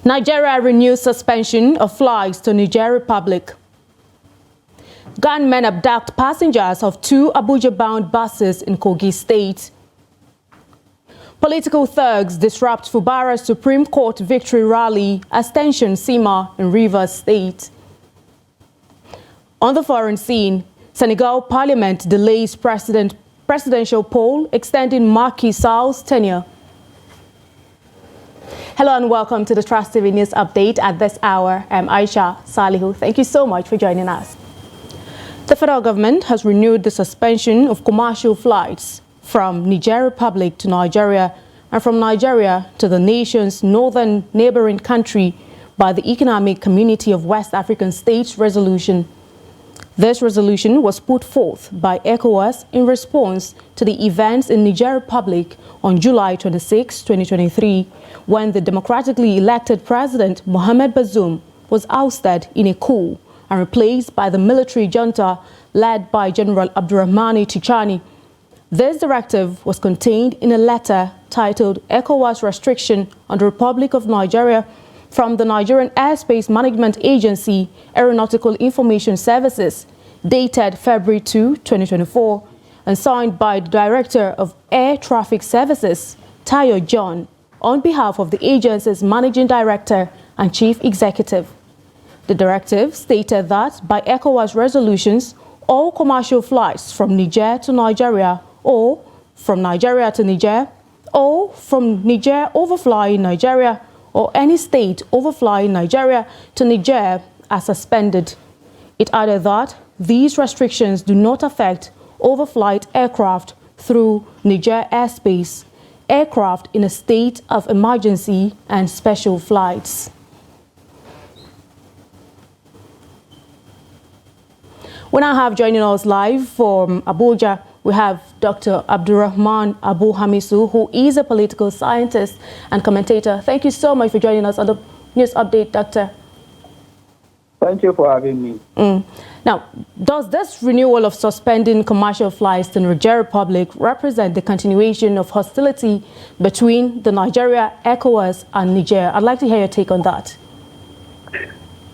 Nigeria renews suspension of flights to Niger Republic. Gunmen abduct passengers of 2 Abuja-bound buses in Kogi State. Political thugs disrupt Fubara's Supreme Court victory rally as tensions simmer in Rivers State. On the foreign scene, Senegal Parliament delays presidential poll extending Macky Sall's tenure. Hello and welcome to the Trust TV News Update at this hour. I'm Aisha Salihu. Thank you so much for joining us. The federal government has renewed the suspension of commercial flights from Niger Republic to Nigeria and from Nigeria to the nation's northern neighboring country by the Economic Community of West African States resolution. This resolution was put forth by ECOWAS in response to the events in Niger Republic on July 26, 2023, when the democratically elected President Mohamed Bazoum was ousted in a coup and replaced by the military junta led by General Abdurrahmani Tichani. This directive was contained in a letter titled ECOWAS Restriction on the Republic of Nigeria from the Nigerian Airspace Management Agency Aeronautical Information Services, dated February 2, 2024, and signed by the Director of Air Traffic Services, Tayo John, on behalf of the agency's Managing Director and Chief Executive. The directive stated that by ECOWAS resolutions, all commercial flights from Niger to Nigeria or from Nigeria to Niger or from Niger overflying Nigeria or any state overflying Nigeria to Niger are suspended. It added that these restrictions do not affect overflight aircraft through Niger airspace, aircraft in a state of emergency, and special flights. We now have joining us live from Abuja, we have Dr. Abdurrahman Abu Hamisu, who is a political scientist and commentator. Thank you so much for joining us on the news update, Doctor. Thank you for having me. Now, does this renewal of suspending commercial flights to the Niger Republic represent the continuation of hostility between the Nigeria, ECOWAS, and Niger? I'd like to hear your take on that.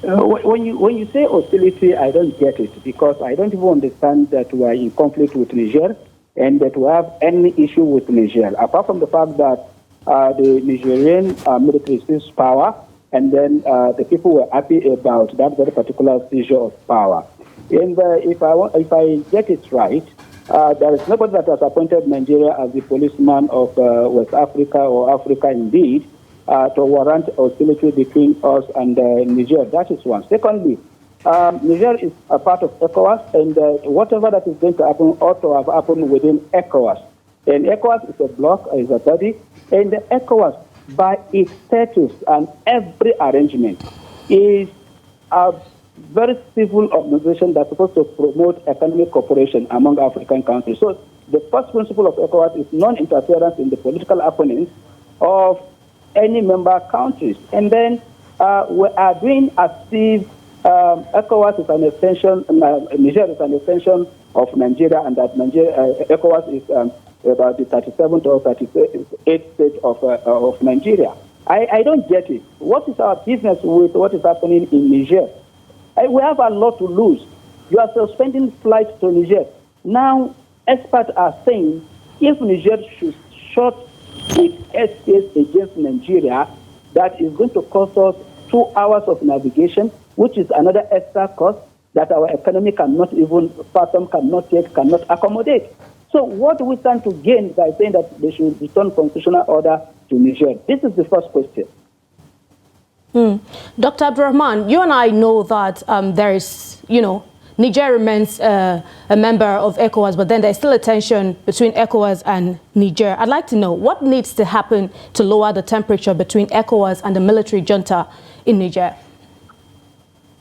When you say hostility, I don't get it, because I don't even understand that we are in conflict with Niger and that we have any issue with Niger, apart from the fact that the Nigerian military seized power, and then the people were happy about that very particular seizure of power. And if I get it right, there is nobody that has appointed Nigeria as the policeman of West Africa or Africa indeed, to warrant hostility between us and Niger. That is one. Secondly, Niger is a part of ECOWAS, and whatever that is going to happen ought to have happened within ECOWAS. And ECOWAS is a bloc, is a body, and the ECOWAS, by its status and every arrangement, is a very civil organization that's supposed to promote economic cooperation among African countries. So the first principle of ECOWAS is non-interference in the political happenings of any member countries. And then we are doing as if ECOWAS is an extension, Niger is an extension of Nigeria, and that ECOWAS is about the 37th or 38th state of Nigeria. I don't get it. What is our business with what is happening in Niger? We have a lot to lose. You are suspending flights to Niger. Now, experts are saying if Niger should shut its airspace against Nigeria, that is going to cost us 2 hours of navigation, which is another extra cost that our economy cannot even fathom, cannot accommodate. So what do we stand to gain by saying that they should return constitutional order to Niger? This is the first question. Dr. Abdurrahman, you and I know that there is, Niger remains a member of ECOWAS, but then there's still a tension between ECOWAS and Niger. I'd like to know what needs to happen to lower the temperature between ECOWAS and the military junta in Niger.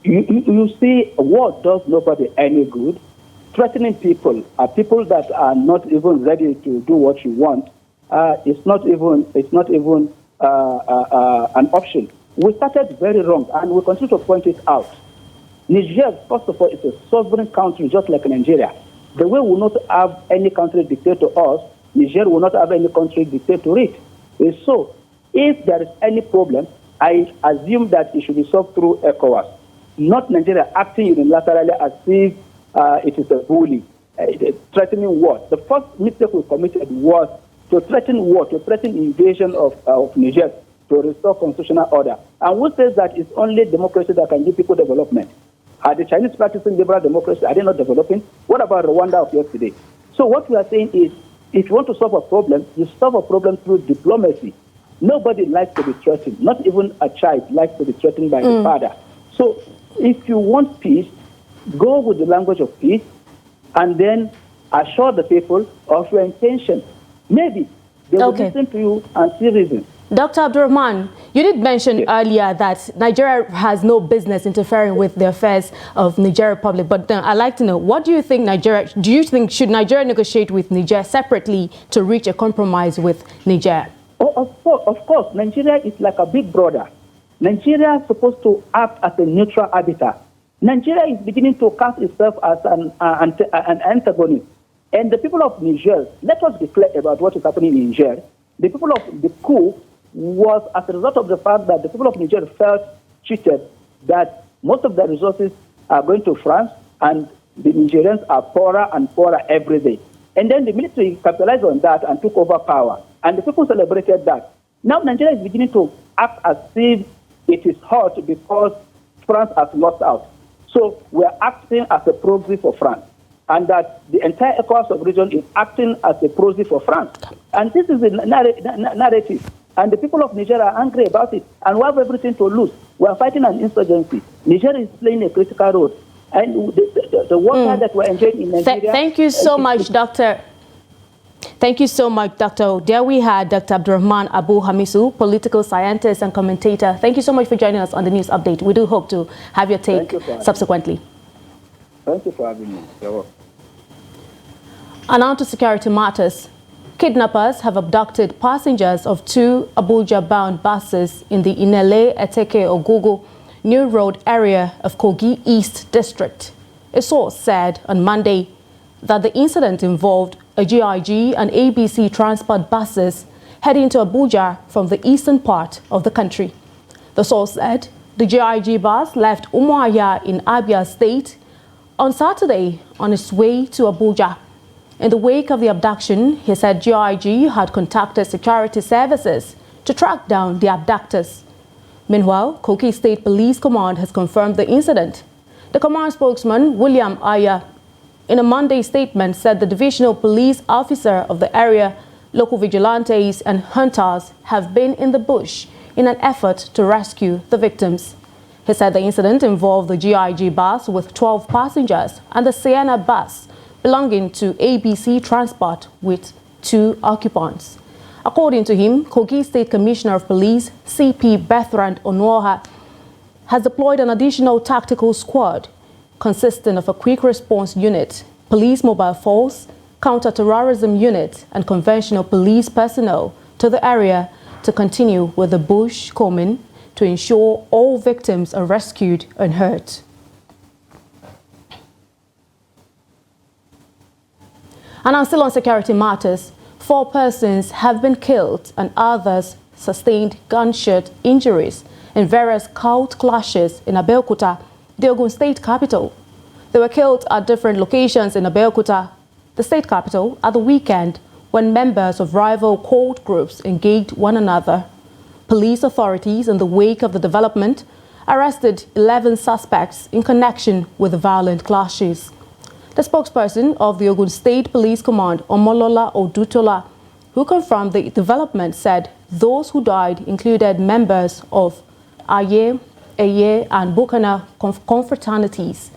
You see, war does nobody any good. Threatening people that are not even ready to do what you want, it's not even an option. We started very wrong, and we continue to point it out. Niger, first of all, is a sovereign country, just like Nigeria. The way we will not have any country dictate to us, Niger will not have any country dictate to it. So, if there is any problem, I assume that it should be solved through ECOWAS, not Nigeria acting unilaterally as if it is a bully, threatening war. The first mistake we committed was to threaten war, to threaten invasion of Niger, to restore constitutional order. And who says that it's only democracy that can give people development? Are the Chinese practicing liberal democracy? Are they not developing? What about Rwanda of yesterday? So what we are saying is, if you want to solve a problem, you solve a problem through diplomacy. Nobody likes to be threatened. Not even a child likes to be threatened by the father. So if you want peace, go with the language of peace and then assure the people of your intention. Maybe they will listen to you and see reasons. Dr. Abdurrahman, you did mention earlier that Nigeria has no business interfering with the affairs of Niger Republic, but I'd like to know, what do you think should Nigeria negotiate with Niger separately to reach a compromise with Niger? Oh, of course, Nigeria is like a big brother. Nigeria is supposed to act as a neutral arbiter. Nigeria is beginning to cast itself as an antagonist. And the people of Niger, let us be clear about what is happening in Niger. The people of the coup was as a result of the fact that the people of Niger felt cheated, that most of the resources are going to France and the Nigerians are poorer and poorer every day. And then the military capitalized on that and took over power. And the people celebrated that. Now Nigeria is beginning to act as if it is hurt because France has lost out. So we are acting as a proxy for France. And that the entire ECOWAS region is acting as a proxy for France. And this is the narrative. And the people of Niger are angry about it. And we have everything to lose. We are fighting an insurgency. Niger is playing a critical role. And the water that we're enjoying in Nigeria... Thank you so much, Doctor. Thank you so much, Dr. There we had Dr. Abdurrahman Abu Hamisu, political scientist and commentator. Thank you so much for joining us on the news update. We do hope to have your take subsequently. Thank you for having me. You're welcome. And on to security matters. Kidnappers have abducted passengers of 2 Abuja-bound buses in the Inele-Eteke-Ogugu New Road area of Kogi East District. A source said on Monday that the incident involved a GIG and ABC transport buses heading to Abuja from the eastern part of the country. The source said the GIG bus left Umuahia in Abia State on Saturday on its way to Abuja. In the wake of the abduction, he said GIG had contacted security services to track down the abductors. Meanwhile, Kogi State Police Command has confirmed the incident. The command spokesman, William Aya, in a Monday statement said the divisional police officer of the area, local vigilantes and hunters have been in the bush in an effort to rescue the victims. He said the incident involved the GIG bus with 12 passengers and the Sienna bus belonging to ABC Transport with 2 occupants. According to him, Kogi State Commissioner of Police, CP Bertrand Onoha, has deployed an additional tactical squad consisting of a quick response unit, police mobile force, counter-terrorism unit, and conventional police personnel to the area to continue with the bush combing to ensure all victims are rescued unhurt. And still on security matters, 4 persons have been killed and others sustained gunshot injuries in various cult clashes in Abeokuta, the Ogun State capital. They were killed at different locations in Abeokuta, the state capital, at the weekend when members of rival cult groups engaged one another. Police authorities, in the wake of the development, arrested 11 suspects in connection with the violent clashes. The spokesperson of the Ogun State Police Command, Omolola Odutola, who confirmed the development, said those who died included members of Aye, Eye, and Bukana confraternities.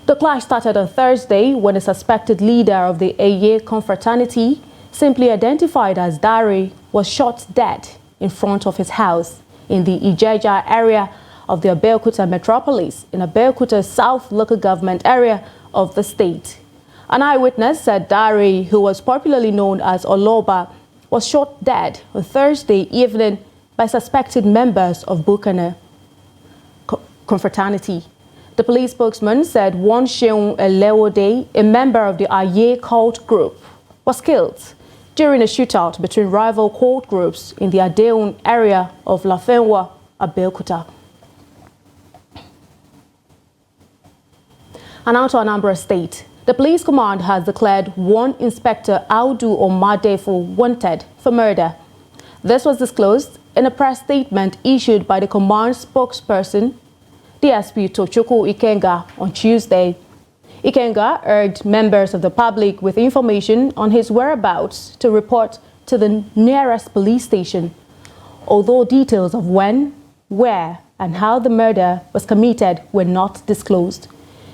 The clash started on Thursday when a suspected leader of the Aye confraternity, simply identified as Dari, was shot dead in front of his house in the Ijeja area of the Abeokuta metropolis in Abeokuta South local government area of the state. An eyewitness said Dari, who was popularly known as Oloba, was shot dead on Thursday evening by suspected members of Bukana confraternity. The police spokesman said one Sheung Elewode, a member of the Aye cult group, was killed during a shootout between rival cult groups in the Adeon area of Lafenwa, Abeokuta. And now to Anambra State. The police command has declared one Inspector Audu Omadefo wanted for murder. This was disclosed in a press statement issued by the command spokesperson, DSP Tochukwu Ikenga, on Tuesday. Ikenga urged members of the public with information on his whereabouts to report to the nearest police station, although details of when, where, and how the murder was committed were not disclosed.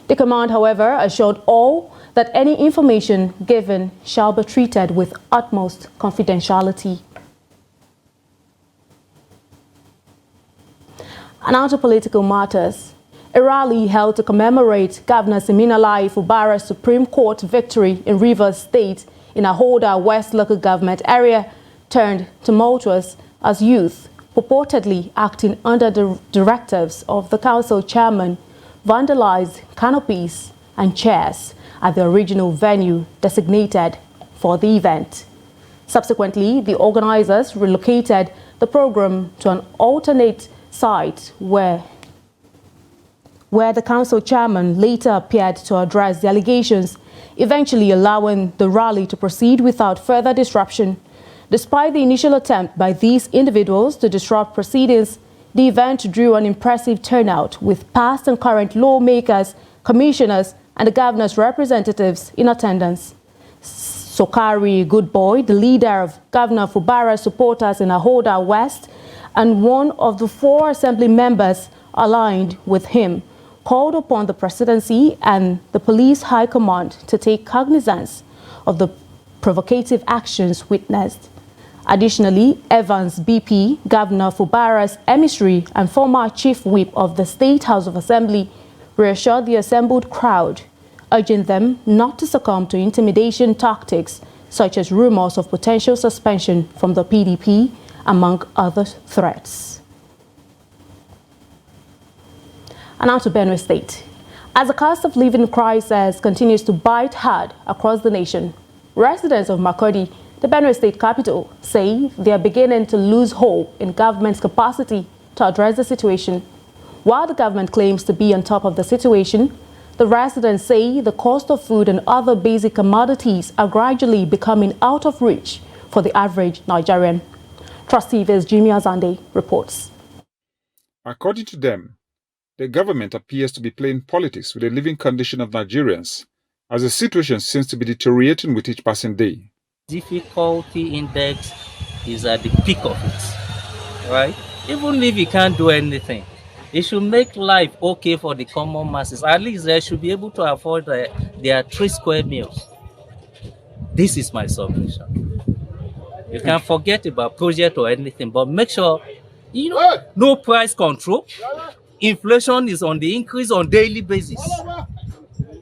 The command, however, assured all that any information given shall be treated with utmost confidentiality. And now to political matters. A rally held to commemorate Governor Siminalayi Fubara's Supreme Court victory in Rivers State in Ahoda West local government area turned tumultuous as youth, purportedly acting under the directives of the council chairman, vandalized canopies and chairs at the original venue designated for the event. Subsequently, the organizers relocated the program to an alternate site where the council chairman later appeared to address the allegations, eventually allowing the rally to proceed without further disruption. Despite the initial attempt by these individuals to disrupt proceedings, the event drew an impressive turnout with past and current lawmakers, commissioners, and the governor's representatives in attendance. Sokari Goodboy, the leader of Governor Fubara's supporters in Ahoda West, and one of the 4 assembly members aligned with him, called upon the presidency and the police high command to take cognizance of the provocative actions witnessed. Additionally, Evans BP, Governor Fubara's emissary and former chief whip of the State House of Assembly, reassured the assembled crowd, urging them not to succumb to intimidation tactics such as rumors of potential suspension from the PDP, among other threats. And now to Benue State. As the cost of living crisis continues to bite hard across the nation, residents of Makurdi, the Benue State capital, say they are beginning to lose hope in government's capacity to address the situation. While the government claims to be on top of the situation, the residents say the cost of food and other basic commodities are gradually becoming out of reach for the average Nigerian. Trust TV's Jimmy Azande reports. According to them, the government appears to be playing politics with the living condition of Nigerians, as the situation seems to be deteriorating with each passing day. Difficulty index is at the peak of it, right? Even if you can't do anything, it should make life okay for the common masses. At least they should be able to afford their 3 square meals. This is my submission. You can forget about project or anything, but make sure, no price control. Inflation is on the increase on daily basis.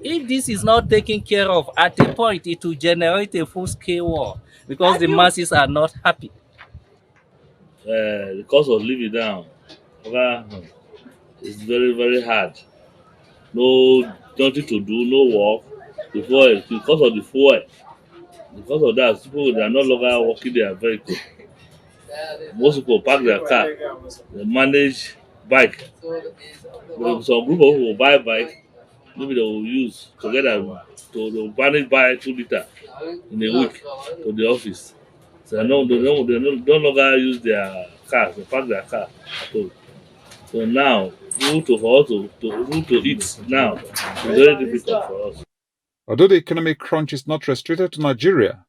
If this is not taken care of, at a point it will generate a full-scale war because the masses are not happy. The cost of living down is very, very hard. Nothing to do, no work. Because of the fuel. Because of that, people that are no longer working their vehicle. Most people park their car. They manage bike. Some group of people will buy bike. Maybe they will use together to manage buy 2 liters in a week to the office. So they no longer use their cars. They park their car at home. So now, for us to eat now is very difficult for us. Although the economic crunch is not restricted to Nigeria,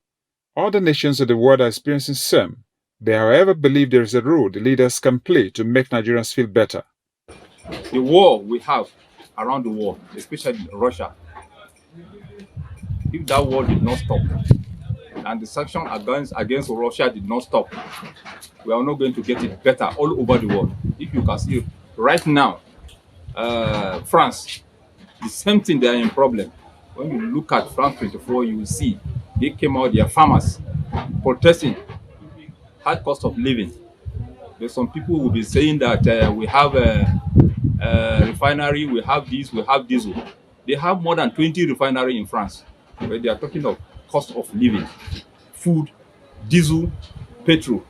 other nations of the world are experiencing some. They, however, believe there is a role the leaders can play to make Nigerians feel better. The war we have around the world, especially Russia, if that war did not stop, and the sanction against Russia did not stop, we are not going to get it better all over the world. If you can see right now, France, the same thing, they are in problem. When you look at France 24, you will see they came out, their farmers protesting high cost of living. There's some people who will be saying that we have a refinery, we have this, we have diesel. They have more than 20 refineries in France, where they are talking of cost of living, food diesel, petrol.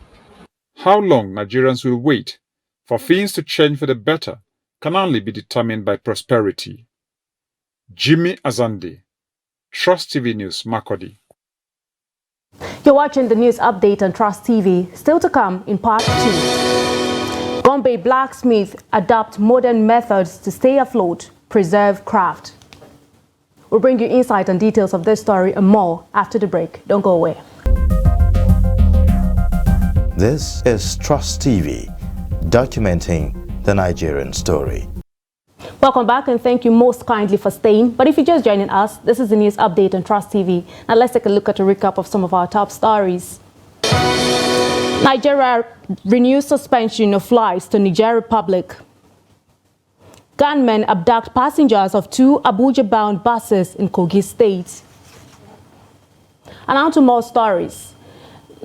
How long Nigerians will wait for things to change for the better can only be determined by prosperity. Jimmy Azande, Trust TV News, Makurdi. You're watching the news update on Trust TV. Still to come in part 2. Gombe blacksmiths adopt modern methods to stay afloat, preserve craft. We'll bring you insight and details of this story and more after the break. Don't go away. This is Trust TV, documenting the Nigerian story. Welcome back and thank you most kindly for staying. But if you're just joining us, this is the news update on Trust TV. Now let's take a look at a recap of some of our top stories. Nigeria renews suspension of flights to Niger Republic. Gunmen abduct passengers of 2 Abuja-bound buses in Kogi State. And on to more stories.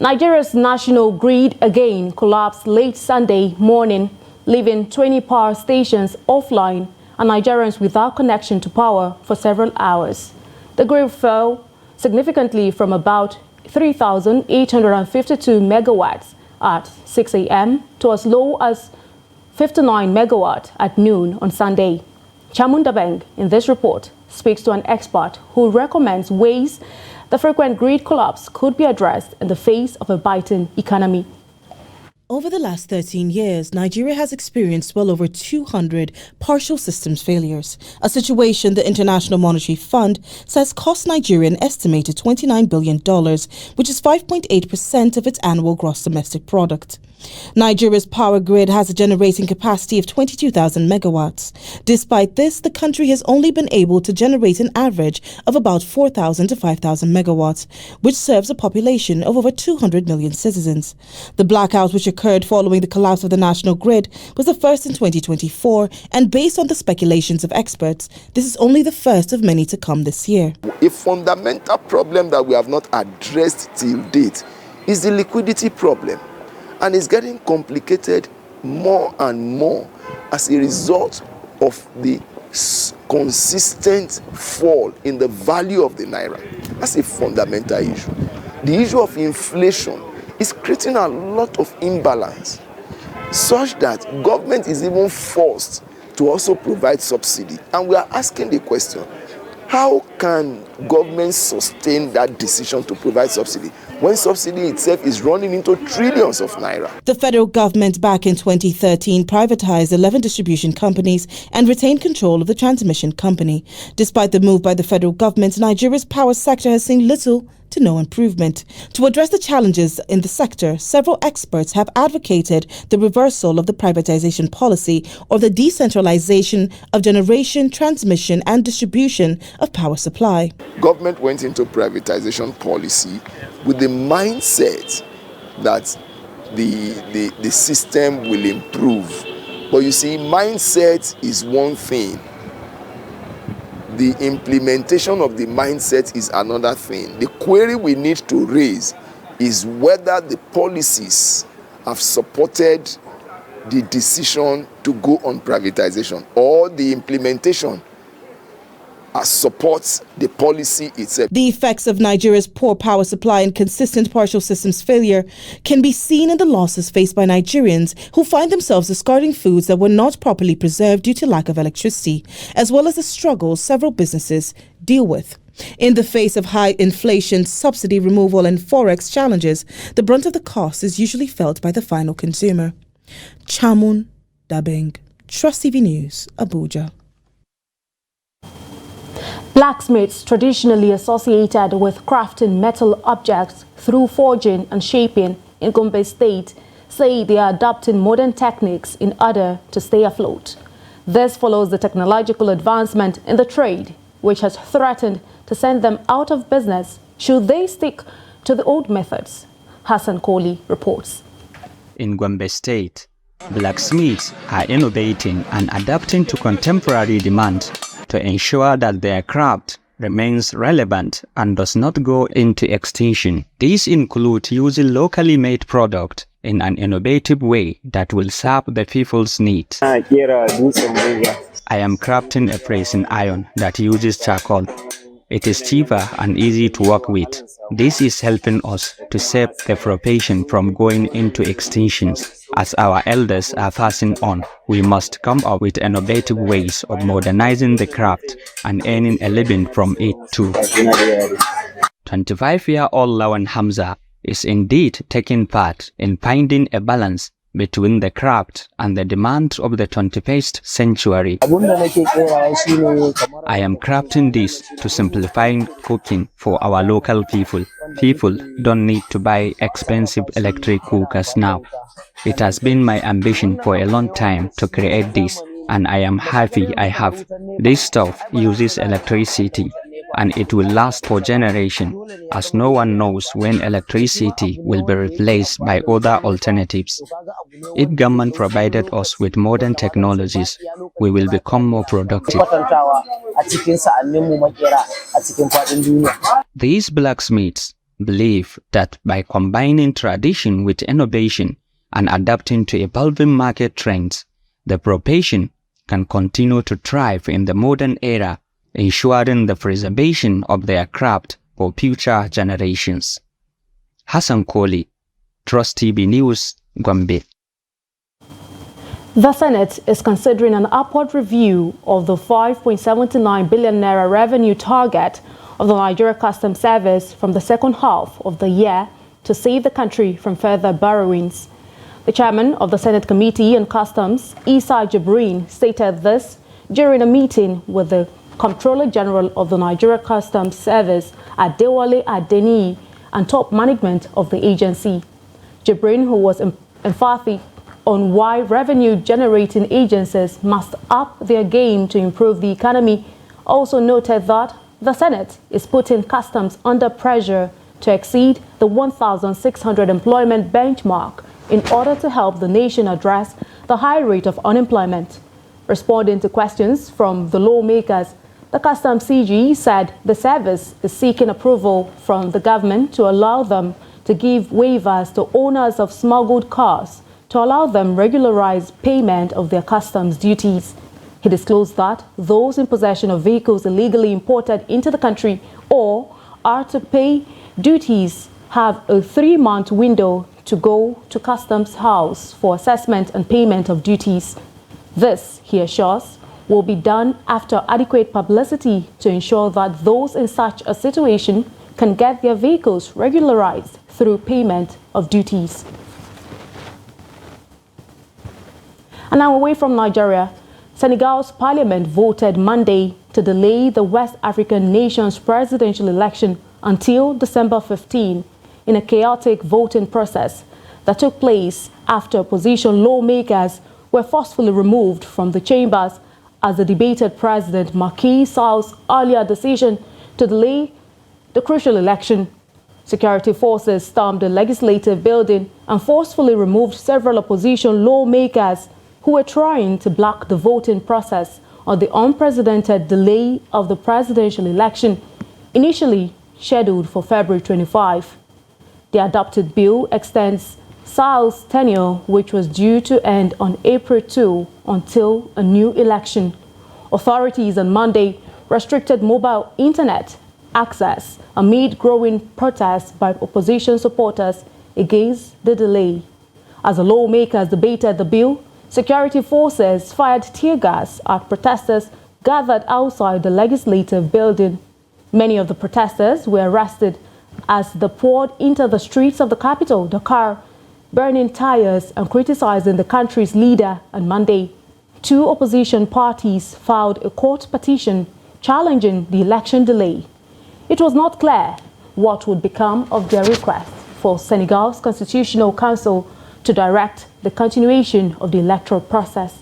Nigeria's national grid again collapsed late Sunday morning, leaving 20 power stations offline and Nigerians without connection to power for several hours. The grid fell significantly from about 3,852 megawatts at 6 a.m. to as low as 59 megawatts at noon on Sunday. Chamundabeng, in this report, speaks to an expert who recommends ways the frequent grid collapse could be addressed in the face of a biting economy. Over the last 13 years, Nigeria has experienced well over 200 partial systems failures, a situation the International Monetary Fund says cost Nigeria an estimated $29 billion, which is 5.8% of its annual gross domestic product. Nigeria's power grid has a generating capacity of 22,000 megawatts. Despite this, the country has only been able to generate an average of about 4,000 to 5,000 megawatts, which serves a population of over 200 million citizens. The blackout, which occurred following the collapse of the national grid, was the first in 2024, and based on the speculations of experts, this is only the first of many to come this year. A fundamental problem that we have not addressed till date is the liquidity problem. And it's getting complicated more and more as a result of the consistent fall in the value of the naira. That's a fundamental issue. The issue of inflation is creating a lot of imbalance, such that government is even forced to also provide subsidy. And we are asking the question, how can government sustain that decision to provide subsidy when subsidy itself is running into trillions of naira? The federal government back in 2013 privatized 11 distribution companies and retained control of the transmission company. Despite the move by the federal government, Nigeria's power sector has seen little to no improvement. To address the challenges in the sector, several experts have advocated the reversal of the privatization policy or the decentralization of generation, transmission and distribution of power supply. Government went into privatization policy with the mindset that the system will improve. But you see, mindset is one thing. The implementation of the mindset is another thing. The query we need to raise is whether the policies have supported the decision to go on privatization, or the implementation supports the policy itself. The effects of Nigeria's poor power supply and consistent partial systems failure can be seen in the losses faced by Nigerians who find themselves discarding foods that were not properly preserved due to lack of electricity, as well as the struggles several businesses deal with. In the face of high inflation, subsidy removal and forex challenges, the brunt of the cost is usually felt by the final consumer. Chamun Dabeng, Trust TV News, Abuja. Blacksmiths, traditionally associated with crafting metal objects through forging and shaping in Gombe State, say they are adopting modern techniques in order to stay afloat. This follows the technological advancement in the trade, which has threatened to send them out of business should they stick to the old methods. Hassan Kohli reports. In Gombe State, blacksmiths are innovating and adapting to contemporary demand to ensure that their craft remains relevant and does not go into extinction. These include using locally made product in an innovative way that will serve the people's needs. I am crafting a pressing iron that uses charcoal. It is cheaper and easy to work with. This is helping us to save the profession from going into extinctions. As our elders are passing on, we must come up with innovative ways of modernizing the craft and earning a living from it too. 25-year-old Lawan Hamza is indeed taking part in finding a balance between the craft and the demands of the 21st century. I am crafting this to simplify cooking for our local people. People don't need to buy expensive electric cookers now. It has been my ambition for a long time to create this, and I am happy I have. This stuff uses electricity, and it will last for generations, as no one knows when electricity will be replaced by other alternatives. If government provided us with modern technologies, we will become more productive. These blacksmiths believe that by combining tradition with innovation and adapting to evolving market trends, the profession can continue to thrive in the modern era, ensuring the preservation of their craft for future generations. Hassan Kohli, Trust TV News, Gombe. The Senate is considering an upward review of the 5.79 billion naira revenue target of the Nigeria Customs Service from the second half of the year to save the country from further borrowings. The chairman of the Senate Committee on Customs, Issa Jibrin, stated this during a meeting with the Comptroller General of the Nigeria Customs Service, Adewale Adeniyi, and top management of the agency. Jibrin, who was emphatic on why revenue-generating agencies must up their game to improve the economy, also noted that the Senate is putting customs under pressure to exceed the 1,600 employment benchmark in order to help the nation address the high rate of unemployment. Responding to questions from the lawmakers, the Customs CG said the service is seeking approval from the government to allow them to give waivers to owners of smuggled cars to allow them regularize payment of their customs duties. He disclosed that those in possession of vehicles illegally imported into the country or are to pay duties have a 3-month window to go to Customs House for assessment and payment of duties. This, he assures, will be done after adequate publicity to ensure that those in such a situation can get their vehicles regularized through payment of duties. And now away from Nigeria, Senegal's parliament voted Monday to delay the West African nation's presidential election until December 15 in a chaotic voting process that took place after opposition lawmakers were forcefully removed from the chambers as the debated President Macky Sall's earlier decision to delay the crucial election. Security forces stormed the legislative building and forcefully removed several opposition lawmakers who were trying to block the voting process on the unprecedented delay of the presidential election, initially scheduled for February 25. The adopted bill extends Sall's tenure, which was due to end on April 2, until a new election. Authorities on Monday restricted mobile internet access amid growing protests by opposition supporters against the delay. As the lawmakers debated the bill, security forces fired tear gas at protesters gathered outside the legislative building. Many of the protesters were arrested as they poured into the streets of the capital, Dakar, burning tires and criticizing the country's leader on Monday. 2 opposition parties filed a court petition challenging the election delay. It was not clear what would become of their request for Senegal's Constitutional Council to direct the continuation of the electoral process.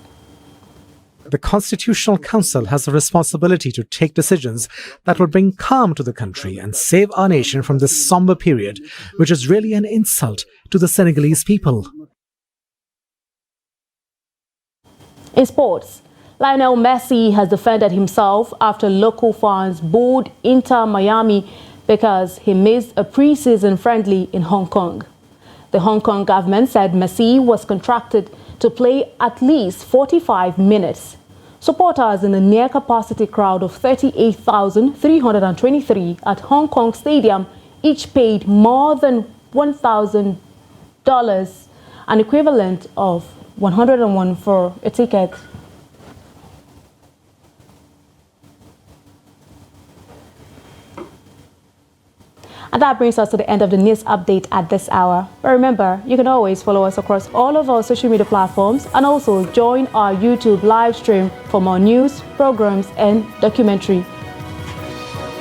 The Constitutional Council has the responsibility to take decisions that will bring calm to the country and save our nation from this somber period, which is really an insult to the Senegalese people. In sports, Lionel Messi has defended himself after local fans booed Inter Miami because he missed a pre-season friendly in Hong Kong. The Hong Kong government said Messi was contracted to play at least 45 minutes. Supporters in a near-capacity crowd of 38,323 at Hong Kong Stadium each paid more than $1,000, an equivalent of 101 for a ticket. And that brings us to the end of the news update at this hour. But remember, you can always follow us across all of our social media platforms and also join our YouTube live stream for more news, programs, and documentary.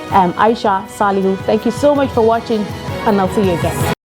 I'm Aisha Salihu. Thank you so much for watching, and I'll see you again.